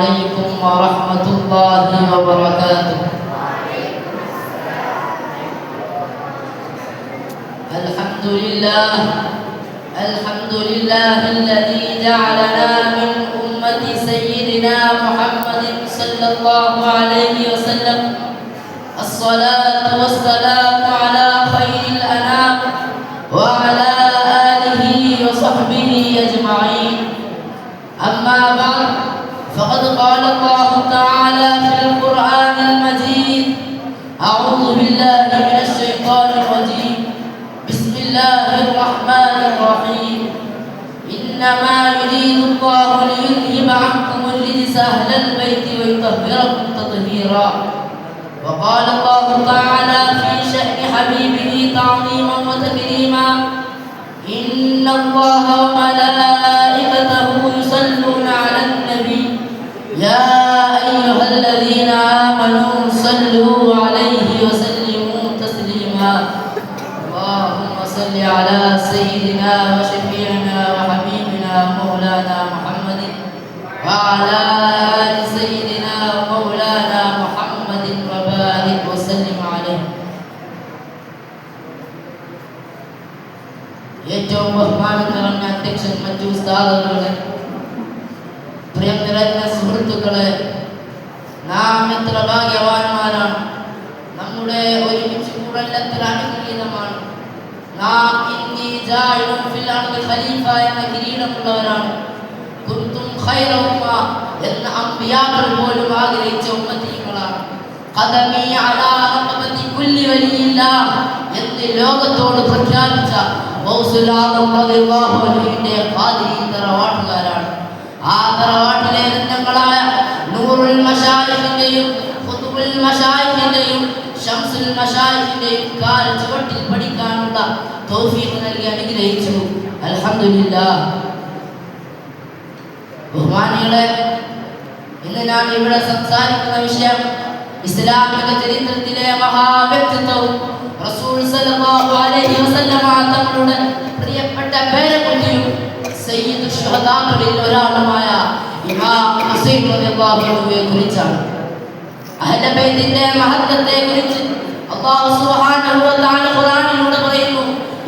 عليكم ورحمة الله وبركاته. الحمد لله الذي جعلنا من أمة سيدنا محمد صلى الله عليه وسلم. الصلاة والسلام على خير الأنام وعلى آله وصحبه أجمعين. أما بعد، فقد قال الله تعالى في القرآن المجيد: أعوذ بالله من الشيطان الرجيم، بسم الله الرحمن الرحيم. إنما يريد الله ليذهب عنكم الرجس أهل البيت ويطهركم تطهيرا. وقال الله تعالى في شأن حبيبه تعظيما وتكريما: إن الله وملائكته يصلون على النبي يا أيها الذين آمنوا صلوا عليه وسلموا تسليما. اللهم صل على سيدنا وشفيعنا وحبيبنا مولانا محمد وعلى آل سيدنا ومولانا محمد وبارك وسلم عليه. ഏറ്റവും ബഹുമാനം നിറഞ്ഞ അധ്യക്ഷൻ, മറ്റു ഉസ്താദുകളെ, പ്രിയം നിറഞ്ഞ സുഹൃത്തുക്കളെ, നാം എത്ര ഭാഗ്യവാന്മാരാണ്. നമ്മുടെ ഒരുമിച്ച് കൂടൽ അനുഗ്രഹീതമാണ്. നാം ഇന്നി ജാഇലുൻ ഫിൽ അർദി ഖലീഫ എന്ന കിരീടമുള്ളവരാണ്. കുന്തും ഖൈറ ഉമ്മ എന്ന അമ്പിയാക്കൾ പോലും ആഗ്രഹിച്ച ഉമ്മത്തീങ്ങളാണ്. ഖദമി അലാ റഖബതി കുല്ലി വലിയില്ലാഹ് എന്ന് ലോകത്തോട് പ്രഖ്യാപിച്ച ഗൗസുൽ-ആദം റളിയല്ലാഹു അൻഹുവിന്റെ ഖാദിരി തറവാട്ടുകാരാണ്. ആ തറവാട്ടിലെ രത്നങ്ങളായ നൂറുൽ മശായിഖിന്റെയും ഖുതുബുൽ മശായിഖിന്റെയും ശംസുൽ മശായിഖിന്റെയും കാൽച്ചുവട്ടിൽ പഠിക്കാനുള്ള തൗഫീഖ് നൽകി അനുഗ്രഹിച്ചു. അൽഹംദുലില്ലാഹ്. ബഹുമാനികളെ, ഇന്ന് ഞാൻ ഇവിടെ സംസാരിക്കുന്ന വിഷയം ഇസ്ലാമിക ചരിത്രത്തിലെ മഹാവ്യക്തിത്വവും റസൂൽ സല്ലല്ലാഹു അലൈഹി വസല്ലമ തങ്ങളുടെ പ്രിയപ്പെട്ട പേരക്കുട്ടിയും സയ്യിദ് ശുഹദാകളിൽ ഒരാളുമായ ഇമാം ഹുസൈൻ റളിയല്ലാഹു അൻഹുവിനെ കുറിച്ചാണ്. അഹ്ല ബൈത്തിന്റെ മഹത്വത്തെ കുറിച്ച് അല്ലാഹു സുബ്ഹാനഹു വ തആല ഖുർആനിലൂടെ പറയുന്നു: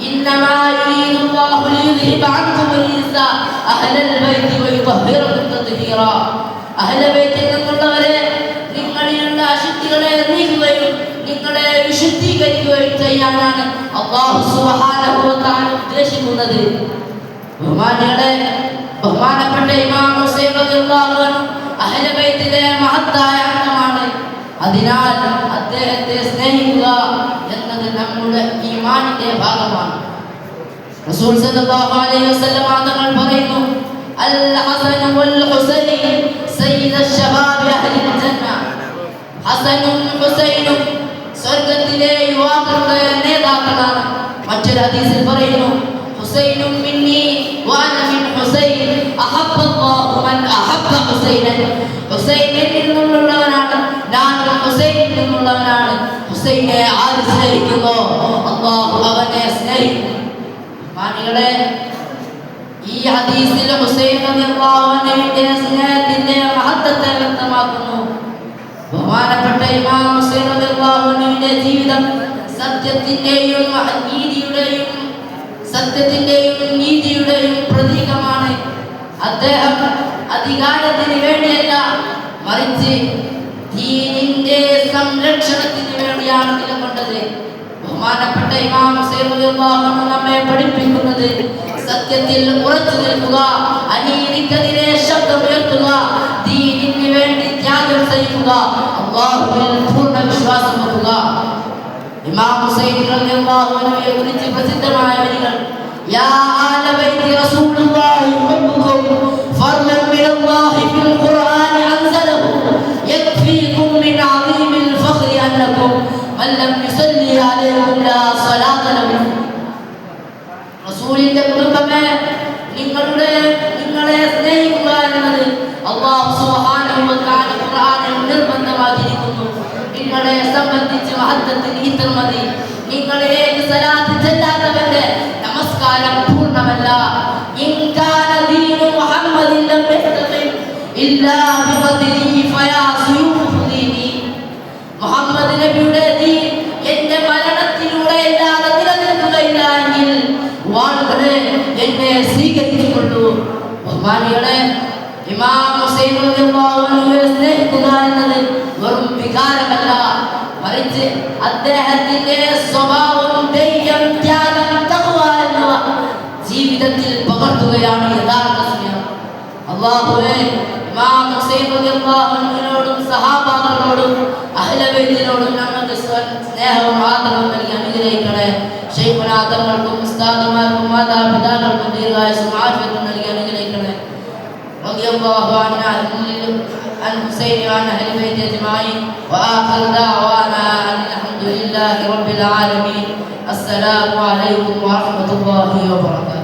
ഇന്നമാ യുരീദുല്ലാഹു ലിയുദ്ഹിബ അൻകും റിജ്സ അഹ്ലൽ ബൈത്തി വയുത്ഹിറകും തത്ഹീറാ. അഹ്ല ബൈത്തിൽ നിന്നുള്ളവരെ നിങ്ങളിലുള്ള അശുദ്ധികളെ നീക്കുകയും നിങ്ങളെ വിശുദ്ധീകരിക്കുകയും ചെയ്യാനാണ് അല്ലാഹു സുബ്ഹാനഹു വ തആല ഉദ്ദേശിക്കുന്നത്. ബഹുമാനപ്പെട്ട ഇമാം ഹുസൈൻ റളിയല്ലാഹു അൻഹു അഹ്ല ബൈത്തിലെ മഹത്തായ അംഗമാണ്. അതിനാൽ അദ്ദേഹത്തെ സ്നേഹിക്കുക എന്നത് നമ്മുടെ ഈമാനിന്റെ ഭാഗമാണ്. റസൂൽ സല്ലല്ലാഹു അലൈഹി വസല്ലം തങ്ങൾ പറയുന്നു: അൽ ഹസൻ വൽ ഹുസൈൻ സയ്യിദ ശബാബി അഹ്ലിൽ ജന്ന. ഹസനും ഹുസൈനും സ്വർഗ്ഗത്തിലെ യുവാക്കളുടെ നേതാക്കളാണ്. മറ്റൊരു ഹദീസിൽ പറയുന്നു: ഹുസൈനും മിന്നി വഅന മിൻ ഹുസൈൻ അഹബ്ബല്ലാഹു മൻ അഹബ്ബ ഹുസൈനൻ. ഹുസൈനിൽ നിന്നുള്ളവനാണ് ഞാൻ, ഹുസൈനിൽ നിന്നുള്ളവനാണ്. ഹുസൈനെ ആര് സ്നേഹിക്കുന്നോ അല്ലാഹു അവനെ സ്നേഹിക്കും. മാനികളെ, ഈ ഹദീസിൽ ഹുസൈൻ റളിയല്ലാഹു അൻഹുവിന്റെ സ്നേഹത്തിന്റെ മഹത്വത്തെ വ്യക്തമാക്കുന്നു. ബഹുമാനപ്പെട്ട ഇമാം ഹുസൈൻ റളിയല്ലാഹു അൻഹുവിന്റെ ജീവിതം സത്യത്തിന്റെയും നീതിയുടെയും പ്രതീകമാണ്. അദ്ദേഹം അധികാരത്തിന് വേണ്ടിയല്ല, മറിച്ച് ദീനിന്റെ സംരക്ഷണത്തിന് വേണ്ടിയാണ് നിലകൊണ്ടത്. ബഹുമാനപ്പെട്ട ഇമാം ഹുസൈൻ റളിയല്ലാഹു അൻഹു നമ്മെ പഠിപ്പിക്കുന്നത് സത്യത്തിൽ ഉറച്ചു നിൽക്കുക, അനീതിക്കെതിരെ ശബ്ദമുയർത്തുക, ദീനിന് വേണ്ടി ത്യാഗം സഹിക്കുക, അല്ലാഹുവിൽ പൂർണ്ണ വിശ്വാസം വെക്കുക. ഇമാം ഹുസൈൻ റളിയല്ലാഹു അൻഹുവിനെ കുറിച്ച് പ്രസിദ്ധമായ വരികൾ: യാ ആല ബൈത്തി റസൂലുള്ളാഹി ഹബ്ബുകും ഫർലൻ മിനല്ലാഹി ഫിൽ ഖുർആനി അൻസലഹു യക്ഫീകും മിൻ അദീമിൽ ഫഖ്രി അന്നകും മൻ ലം യുസല്ലി അലൈഹിം ലാ സ്വലാത ലഹു. റസൂലിന്റെ കുടുംബമേ, നിങ്ങളെ സ്നേഹിക്കുക എന്നത് അല്ലാഹു സുബ്ഹാനഹു വ തആല ഖുർആനിൽ നിർബന്ധമാക്കിയിരിക്കുന്നു. നിങ്ങളെ സംബന്ധിച്ച് മഹത്വത്തിന് ഇത്ര മതി. നിങ്ങളിലേക്ക് സലാത്ത് ചെല്ലാത്തവന്റെ നമസ്കാരം പൂർണ്ണമല്ല. ഇൻ കാന ദീനു മുഹമ്മദിൻ ലം യസ്തഖിം ഇല്ലാ മുഹമ്മദ് നബിയുടെ ദീൻ എന്റെ മരണത്തിലൂടെ അല്ലാതെ നിലനിൽക്കുകയില്ല എങ്കിൽ വാളുകളെ എന്നെ സ്വീകരിച്ചുകൊള്ളൂ. ബഹുമാനികളെ, ഇമാം ഹുസൈൻ റളിയല്ലാഹു അൻഹുവിനെ സ്നേഹിക്കുക എന്നത് വെറും വികാരമല്ല, മറിച്ച് അദ്ദേഹത്തിന്റെ സ്വഭാവം, ധൈര്യം, ത്യാഗം, തഖ്വ എന്നിവ ജീവിതത്തിൽ പകർത്തുകയാണ് യഥാർത്ഥ സ്നേഹം. അല്ലാഹുവേ, ഇമാം ഹുസൈൻ റളിയല്ലാഹു അൻഹുവിനോടും സഹാബാക്കളോടും അഹ്ലെ ബൈത്തിനോടും ഞങ്ങൾക്ക് സ്നേഹവും ആദരവും നൽകി അനുഗ്രഹിക്കണേ. ശൈഖുനാ തങ്ങൾക്കും ഉസ്താദുമാർക്കും മാതാപിതാക്കൾക്കും ദീർഘായുസ്സും ആഫിയത്തും നൽകി അനുഗ്രഹിക്കണേ. റളിയല്ലാഹു عن حسين وعن أهل بيت أجمعين وآخر دعوانا أن الحمد لله رب العالمين. السلام عليكم ورحمة الله وبركاته.